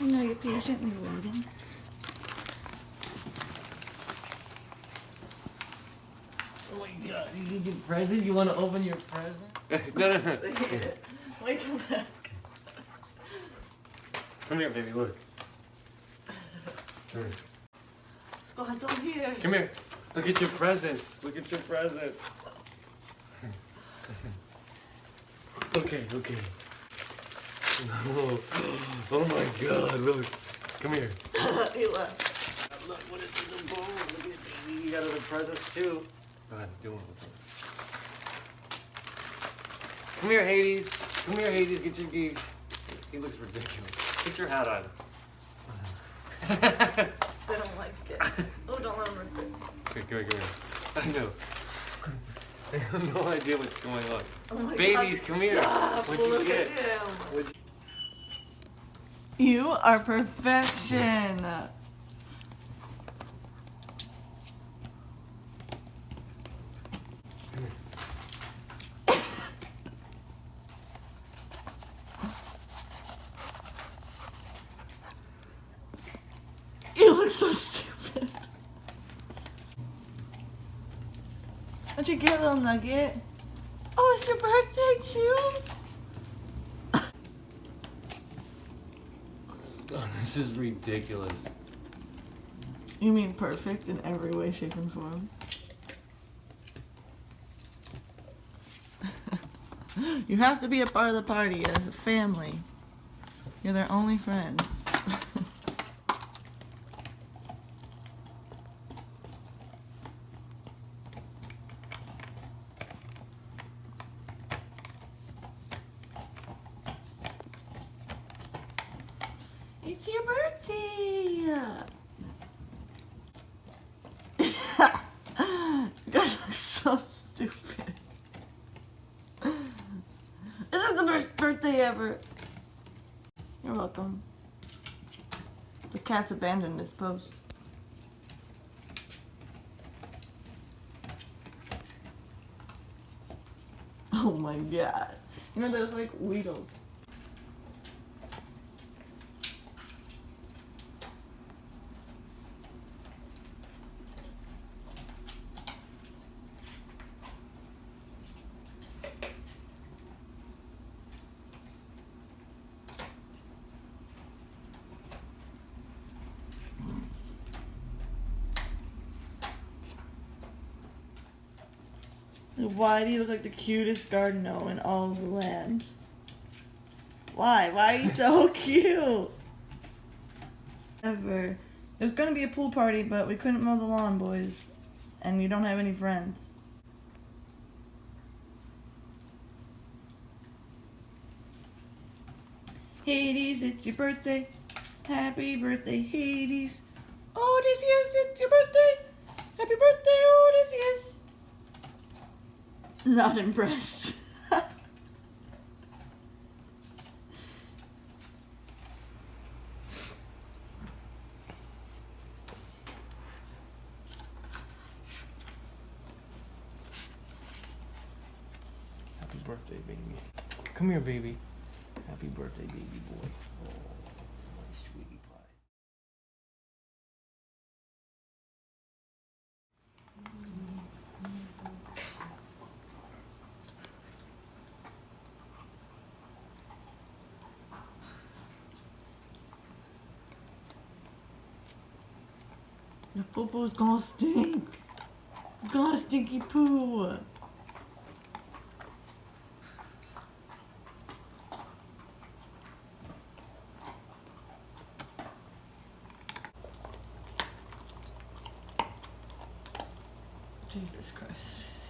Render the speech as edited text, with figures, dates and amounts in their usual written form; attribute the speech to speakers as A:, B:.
A: I know you're patiently waiting.
B: Oh my god, you need your present? You want to open your present? No.
A: Wait, come back.
B: Come here, baby, look. Come here.
A: Squad's all here.
B: Come here. Look at your presents. Look at your presents. Okay. No. Oh my god, look. Come here.
A: He left.
B: Look what is in the bowl. Look at it, baby. You got other presents too. Go ahead, do one with them. Come here, Hades. Come here, Hades. Get your geese. He looks ridiculous. Put your hat on.
A: They don't like it. Oh, don't let him rip it.
B: Okay, come here. I know. They have no idea what's going on.
A: Oh my
B: Babies,
A: God,
B: come here.
A: stop.
B: What'd you
A: Look
B: get?
A: at him.
B: What'd
A: You are perfection. You look so stupid. What'd you get, little nugget? Oh, it's your birthday too?
B: Oh, this is ridiculous.
A: You mean perfect in every way, shape, and form? You have to be a part of the party. You're a family. You're their only friends. It's your birthday! You guys look so stupid. This is the best birthday ever. You're welcome. The cat's abandoned his post. Oh my god. You know those like Weedles. Why do you look like the cutest garden gnome in all of the land? Why? Why are you so cute? Ever. There's gonna be a pool party, but we couldn't mow the lawn, boys. And you don't have any friends. Hades, it's your birthday. Happy birthday, Hades. Odysseus, it's your birthday. Happy birthday, Odysseus. Not impressed.
B: Happy birthday, baby. Come here, baby. Happy birthday, baby boy. Oh, my sweetie pie.
A: Your poo-poo's gonna stink. Gonna stinky poo. Jesus Christ.